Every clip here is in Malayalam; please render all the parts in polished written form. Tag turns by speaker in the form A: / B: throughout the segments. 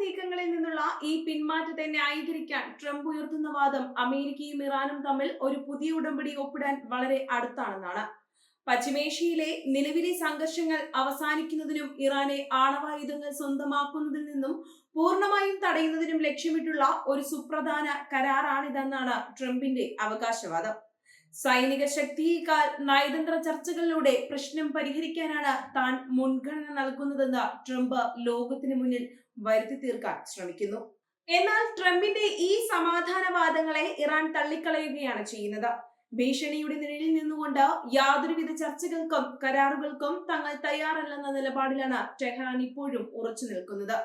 A: നീക്കങ്ങളിൽ നിന്നുള്ള ഈ പിന്മാറ്റത്തെ ന്യായീകരിക്കാൻ ട്രംപ് ഉയർത്തുന്ന വാദം അമേരിക്കയും ഇറാനും തമ്മിൽ ഒരു പുതിയ ഉടമ്പടി ഒപ്പിടാൻ വളരെ അടുത്താണെന്നാണ്. പശ്ചിമേഷ്യയിലെ നിലവിലെ സംഘർഷങ്ങൾ അവസാനിക്കുന്നതിനും ഇറാനെ ആണവായുധങ്ങൾ സ്വന്തമാക്കുന്നതിൽ നിന്നും പൂർണ്ണമായും തടയുന്നതിനും ലക്ഷ്യമിട്ടുള്ള ഒരു സുപ്രധാന കരാറാണിതെന്നാണ് ട്രംപിന്റെ അവകാശവാദം. സൈനിക ശക്തിയേക്കാൾ നയതന്ത്ര ചർച്ചകളിലൂടെ പ്രശ്നം പരിഹരിക്കാനാണ് താൻ മുൻഗണന നൽകുന്നതെന്ന് ട്രംപ് ലോകത്തിന് മുന്നിൽ വരുത്തി തീർക്കാൻ ശ്രമിക്കുന്നു. എന്നാൽ ട്രംപിന്റെ ഈ സമാധാനവാദങ്ങളെ ഇറാൻ തള്ളിക്കളയുകയാണ് ചെയ്യുന്നത്. ഭീഷണിയുടെ നിഴലിൽ നിന്നുകൊണ്ട് യാതൊരുവിധ ചർച്ചകൾക്കും കരാറുകൾക്കും തങ്ങൾ തയ്യാറല്ലെന്ന നിലപാടിലാണ് ടെഹ്റാൻ ഇപ്പോഴും ഉറച്ചു നിൽക്കുന്നത്.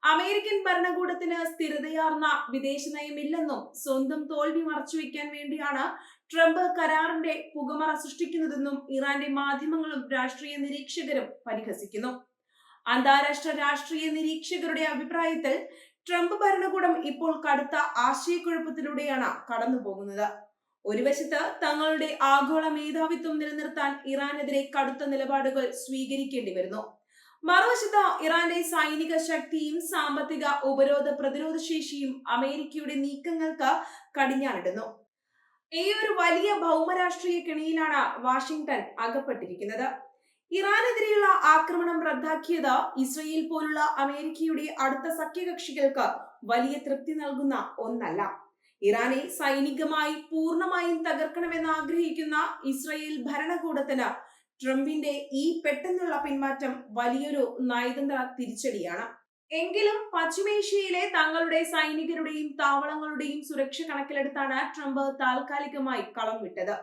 A: അമേരിക്കൻ ഭരണകൂടത്തിന് സ്ഥിരതയാർന്ന വിദേശ നയമില്ലെന്നും സ്വന്തം തോൽവി മറച്ചുവെക്കാൻ വേണ്ടിയാണ് ട്രംപ് കരാറിന്റെ പുകമറ സൃഷ്ടിക്കുന്നതെന്നും ഇറാന്റെ മാധ്യമങ്ങളും രാഷ്ട്രീയ നിരീക്ഷകരും പരിഹസിക്കുന്നു. അന്താരാഷ്ട്ര രാഷ്ട്രീയ നിരീക്ഷകരുടെ അഭിപ്രായത്തിൽ ട്രംപ് ഭരണകൂടം ഇപ്പോൾ കടുത്ത ആശയക്കുഴപ്പത്തിലൂടെയാണ് കടന്നുപോകുന്നത്. ഒരു വശത്ത് തങ്ങളുടെ ആഗോള മേധാവിത്വം നിലനിർത്താൻ ഇറാനെതിരെ കടുത്ത നിലപാടുകൾ സ്വീകരിക്കേണ്ടി വരുന്നു. മറുവശത്ത് ഇറാന്റെ സൈനിക ശക്തിയും സാമ്പത്തിക ഉപരോധ പ്രതിരോധ ശേഷിയും അമേരിക്കയുടെ നീക്കങ്ങൾക്ക് കടിഞ്ഞാണിടുന്നു. ഈ ഒരു വലിയ ഭൗമരാഷ്ട്രീയ കെണിയിലാണ് വാഷിംഗ്ടൺ അകപ്പെട്ടിരിക്കുന്നത്. ഇറാനെതിരെയുള്ള ആക്രമണം റദ്ദാക്കിയത് ഇസ്രയേൽ പോലുള്ള അമേരിക്കയുടെ അടുത്ത സഖ്യകക്ഷികൾക്ക് വലിയ തൃപ്തി നൽകുന്ന ഒന്നല്ല. ഇറാനെ സൈനികമായി പൂർണ്ണമായും തകർക്കണമെന്ന് ആഗ്രഹിക്കുന്ന ഇസ്രയേൽ ഭരണകൂടത്തിന് ട്രംപിന്റെ ഈ പെട്ടെന്നുള്ള പിന്മാറ്റം വലിയൊരു നയതന്ത്ര തിരിച്ചടിയാണ്. എങ്കിലും പശ്ചിമേഷ്യയിലെ തങ്ങളുടെ സൈനികരുടെയും താവളങ്ങളുടെയും സുരക്ഷ കണക്കിലെടുത്താണ് ട്രംപ് താൽക്കാലികമായി കളം വിട്ടത്.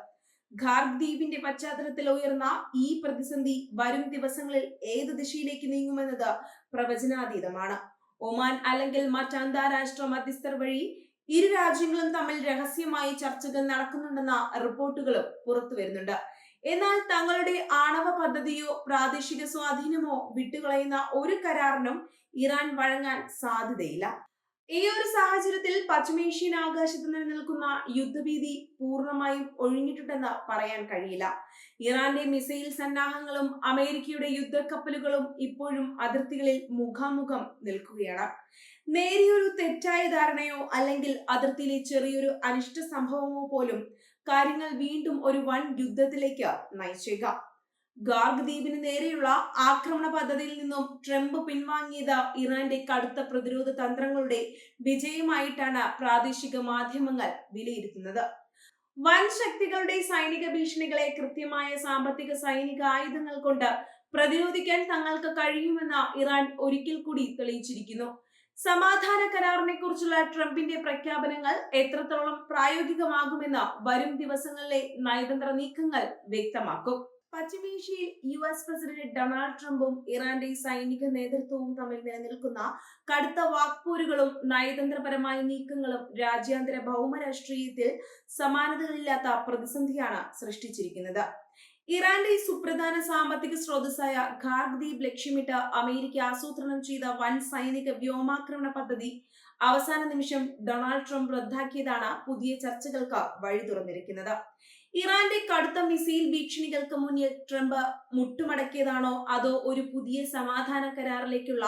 A: ഖാർഗ് ദ്വീപിന്റെ പശ്ചാത്തലത്തിൽ ഉയർന്ന ഈ പ്രതിസന്ധി വരും ദിവസങ്ങളിൽ ഏത് ദിശയിലേക്ക് നീങ്ങുമെന്നത് പ്രവചനാതീതമാണ്. ഒമാൻ അല്ലെങ്കിൽ മറ്റ് അന്താരാഷ്ട്ര മധ്യസ്ഥർ വഴി ഇരു രാജ്യങ്ങളും തമ്മിൽ രഹസ്യമായി ചർച്ചകൾ നടക്കുന്നുണ്ടെന്ന റിപ്പോർട്ടുകളും പുറത്തു വരുന്നുണ്ട്. എന്നാൽ തങ്ങളുടെ ആണവ പദ്ധതിയോ പ്രാദേശിക സ്വാധീനമോ വിട്ടുകളയുന്ന ഒരു കരാറിനും ഇറാൻ വഴങ്ങാൻ സാധ്യതയില്ല. ഈ ഒരു സാഹചര്യത്തിൽ പശ്ചിമേഷ്യൻ ആകാശത്ത് നിലനിൽക്കുന്ന യുദ്ധഭീതി പൂർണ്ണമായും ഒഴിഞ്ഞിട്ടുണ്ടെന്ന് പറയാൻ കഴിയില്ല. ഇറാന്റെ മിസൈൽ സന്നാഹങ്ങളും അമേരിക്കയുടെ യുദ്ധക്കപ്പലുകളും ഇപ്പോഴും അതിർത്തികളിൽ മുഖാമുഖം നിൽക്കുകയാണ്. നേരിയൊരു തെറ്റായ ധാരണയോ അല്ലെങ്കിൽ അതിർത്തിയിലെ ചെറിയൊരു അനിഷ്ട സംഭവമോ പോലും കാര്യങ്ങൾ വീണ്ടും ഒരു വൻ യുദ്ധത്തിലേക്ക് നയിച്ചേക്കാം. ഖാർഗ് ദ്വീപിന് നേരെയുള്ള ആക്രമണ പദ്ധതിയിൽ നിന്നും ട്രംപ് പിൻവാങ്ങിയത് ഇറാന്റെ കടുത്ത പ്രതിരോധ തന്ത്രങ്ങളുടെ വിജയമായിട്ടാണ് പ്രാദേശിക മാധ്യമങ്ങൾ വിലയിരുത്തുന്നത്. വൻ ശക്തികളുടെ സൈനിക ഭീഷണികളെ കൃത്യമായ സാമ്പത്തിക സൈനിക ആയുധങ്ങൾ കൊണ്ട് പ്രതിരോധിക്കാൻ തങ്ങൾക്ക് കഴിയുമെന്ന് ഇറാൻ ഒരിക്കൽ കൂടി തെളിയിച്ചിരിക്കുന്നു. സമാധാന കരാറിനെ കുറിച്ചുള്ള ട്രംപിന്റെ പ്രഖ്യാപനങ്ങൾ എത്രത്തോളം പ്രായോഗികമാകുമെന്ന് വരും ദിവസങ്ങളിലെ നയതന്ത്ര നീക്കങ്ങൾ വ്യക്തമാക്കും. പശ്ചിമേഷ്യയിൽ US പ്രസിഡന്റ് ഡൊണാൾഡ് ട്രംപും ഇറാന്റെ സൈനിക നേതൃത്വവും തമ്മിൽ നിലനിൽക്കുന്ന കടുത്ത വാക്പോരുകളും നയതന്ത്രപരമായ നീക്കങ്ങളും രാജ്യാന്തര ഭൗമരാഷ്ട്രീയത്തിൽ സമാനതകളില്ലാത്ത പ്രതിസന്ധിയാണ് സൃഷ്ടിച്ചിരിക്കുന്നത്. ഇറാന്റെ സുപ്രധാന സാമ്പത്തിക സ്രോതസ്സായ ഖാർഗ് ദ്വീപ് ലക്ഷ്യമിട്ട് അമേരിക്ക ആസൂത്രണം ചെയ്ത വൻ സൈനിക വ്യോമാക്രമണ പദ്ധതി അവസാന നിമിഷം ഡൊണാൾഡ് ട്രംപ് റദ്ദാക്കിയതാണ് പുതിയ ചർച്ചകൾക്ക് വഴി തുറന്നിരിക്കുന്നത്. ഇറാന്റെ കടുത്ത മിസൈൽ ഭീഷണികൾക്ക് മുന്നിൽ ട്രംപ് മുട്ടുമടക്കിയതാണോ അതോ ഒരു പുതിയ സമാധാന കരാറിലേക്കുള്ള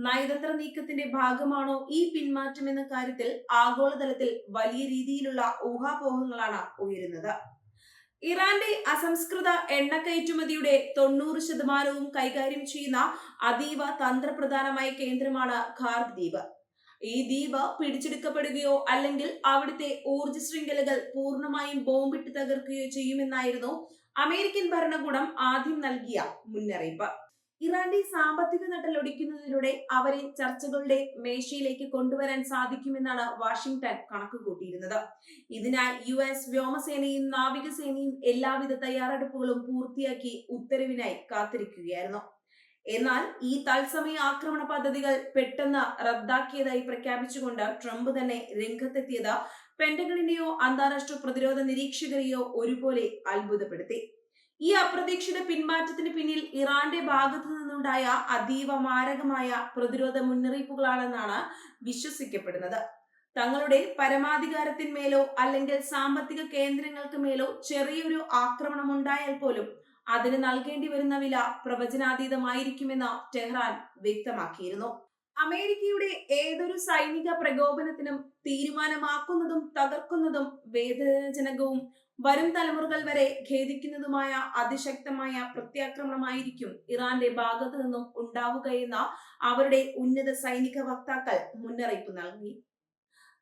A: നയതന്ത്ര നീക്കത്തിന്റെ ഭാഗമാണോ ഈ പിന്മാറ്റം എന്ന കാര്യത്തിൽ ആഗോളതലത്തിൽ വലിയ രീതിയിലുള്ള ഊഹാപോഹങ്ങളാണ് ഉയരുന്നത്. ഇറാന്റെ അസംസ്കൃത എണ്ണ കയറ്റുമതിയുടെ 90% കൈകാര്യം ചെയ്യുന്ന അതീവ തന്ത്രപ്രധാനമായ കേന്ദ്രമാണ് ഖാർഗ് ദ്വീപ്. ഈ ദ്വീപ് പിടിച്ചെടുക്കപ്പെടുകയോ അല്ലെങ്കിൽ അവിടുത്തെ ഊർജ്ജ ശൃംഖലകൾ പൂർണ്ണമായും ബോംബിട്ട് തകർക്കുകയോ ചെയ്യുമെന്നായിരുന്നു അമേരിക്കൻ ഭരണകൂടം ആദ്യം നൽകിയ മുന്നറിയിപ്പ്. ഇറാന്റെ സാമ്പത്തിക നട്ടെല്ലൊടിക്കുന്നതിലൂടെ അവരെ ചർച്ചകളുടെ മേശയിലേക്ക് കൊണ്ടുവരാൻ സാധിക്കുമെന്നാണ് വാഷിംഗ്ടൺ കണക്കുകൂട്ടിയിരുന്നത്. ഇതിനാൽ US വ്യോമസേനയും നാവികസേനയും എല്ലാവിധ തയ്യാറെടുപ്പുകളും പൂർത്തിയാക്കി ഉത്തരവിനായി കാത്തിരിക്കുകയായിരുന്നു. എന്നാൽ ഈ തത്സമയ ആക്രമണ പദ്ധതികൾ പെട്ടെന്ന് റദ്ദാക്കിയതായി പ്രഖ്യാപിച്ചുകൊണ്ട് ട്രംപ് തന്നെ രംഗത്തെത്തിയത് പെന്റഗണിനെയോ അന്താരാഷ്ട്ര പ്രതിരോധ നിരീക്ഷകരെയോ ഒരുപോലെ അത്ഭുതപ്പെടുത്തി. ഈ അപ്രതീക്ഷിത പിന്മാറ്റത്തിന് പിന്നിൽ ഇറാന്റെ ഭാഗത്തു നിന്നുണ്ടായ അതീവ മാരകമായ പ്രതിരോധ മുന്നറിയിപ്പുകളാണെന്നാണ് വിശ്വസിക്കപ്പെടുന്നത്. തങ്ങളുടെ പരമാധികാരത്തിന്മേലോ അല്ലെങ്കിൽ സാമ്പത്തിക കേന്ദ്രങ്ങൾക്ക് മേലോ ചെറിയൊരു ആക്രമണം ഉണ്ടായാൽ പോലും അതിന് നൽകേണ്ടി വരുന്ന വില പ്രവചനാതീതമായിരിക്കുമെന്ന് ടെഹ്റാൻ വ്യക്തമാക്കിയിരുന്നു. അമേരിക്കയുടെ ഏതൊരു സൈനിക പ്രകോപനത്തിനും തീരുമാനമാക്കുന്നതും തകർക്കുന്നതും വേദനാജനകവും വരും തലമുറകൾ വരെ ഖേദിക്കുന്നതുമായ അതിശക്തമായ പ്രത്യാക്രമണമായിരിക്കും ഇറാന്റെ ഭാഗത്തു നിന്നും ഉണ്ടാവുകയെന്ന അവരുടെ ഉന്നത സൈനിക വക്താക്കൾ മുന്നറിയിപ്പ് നൽകി.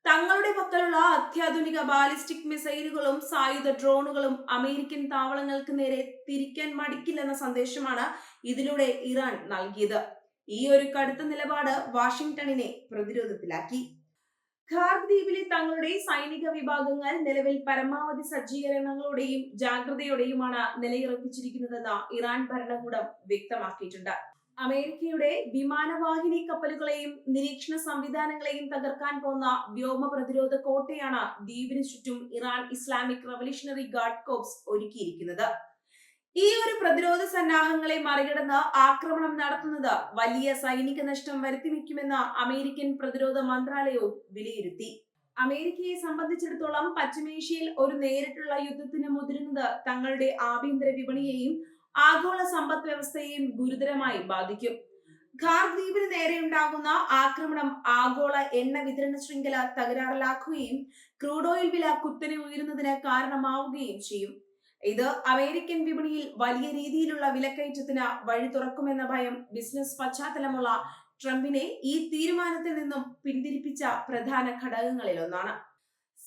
A: തങ്ങളുടെ പക്കലുള്ള അത്യാധുനിക ബാലിസ്റ്റിക് മിസൈലുകളും സായുധ ഡ്രോണുകളും അമേരിക്കൻ താവളങ്ങൾക്ക് നേരെ തിരിക്കാൻ മടിക്കില്ലെന്ന സന്ദേശമാണ് ഇതിലൂടെ ഇറാൻ നൽകിയത്. ഈ ഒരു കടുത്ത നിലപാട് വാഷിംഗ്ടണിനെ പ്രതിരോധത്തിലാക്കി. ഖാർഗ് ദ്വീപിലെ തങ്ങളുടെ സൈനിക വിഭാഗങ്ങൾ നിലവിൽ പരമാവധി സജ്ജീകരണങ്ങളോടെയും ജാഗ്രതയോടെയുമാണ് നിലയുറപ്പിച്ചിരിക്കുന്നതെന്ന് ഇറാൻ ഭരണകൂടം വ്യക്തമാക്കിയിട്ടുണ്ട്. അമേരിക്കയുടെ വിമാനവാഹിനി കപ്പലുകളെയും നിരീക്ഷണ സംവിധാനങ്ങളെയും തകർക്കാൻ പോന്ന വ്യോമ പ്രതിരോധ കോട്ടയാണ് ദ്വീപിന് ചുറ്റും Iran Islamic revolutionary guard corps ഒരുക്കിയിരിക്കുന്നത്. ഈ ഒരു പ്രതിരോധ സന്നാഹങ്ങളെ മറികടന്ന് ആക്രമണം നടത്തുന്നത് വലിയ സൈനിക നഷ്ടം വരുത്തിവെക്കുമെന്ന് അമേരിക്കൻ പ്രതിരോധ മന്ത്രാലയവും വിലയിരുത്തി. അമേരിക്കയെ സംബന്ധിച്ചിടത്തോളം പശ്ചിമേഷ്യയിൽ ഒരു നേരിട്ടുള്ള യുദ്ധത്തിന് മുതിരുന്നത് തങ്ങളുടെ ആഭ്യന്തര വിപണിയെയും ആഗോള സമ്പദ് വ്യവസ്ഥയെയും ഗുരുതരമായി ബാധിക്കും. ഖാർഗ് ദ്വീപിന് നേരെയുണ്ടാകുന്ന ആക്രമണം ആഗോള എണ്ണ വിതരണ ശൃംഖല തകരാറിലാക്കുകയും ക്രൂഡ് ഓയിൽ വില കുത്തനെ ഉയരുന്നതിന് കാരണമാവുകയും ചെയ്യും. ഇത് അമേരിക്കൻ വിപണിയിൽ വലിയ രീതിയിലുള്ള വിലക്കയറ്റത്തിന് വഴി തുറക്കുമെന്ന ഭയം ബിസിനസ് പശ്ചാത്തലമുള്ള ട്രംപിനെ ഈ തീരുമാനത്തിൽ നിന്നും പിന്തിരിപ്പിച്ച പ്രധാന ഘടകങ്ങളിലൊന്നാണ്.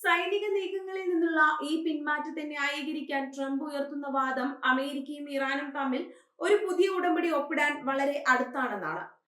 A: സൈനിക നീക്കങ്ങളിൽ നിന്നുള്ള ഈ പിന്മാറ്റത്തെ ന്യായീകരിക്കാൻ ട്രംപ് ഉയർത്തുന്ന വാദം അമേരിക്കയും ഇറാനും തമ്മിൽ ഒരു പുതിയ ഉടമ്പടി ഒപ്പിടാൻ വളരെ അടുത്താണെന്നാണ്.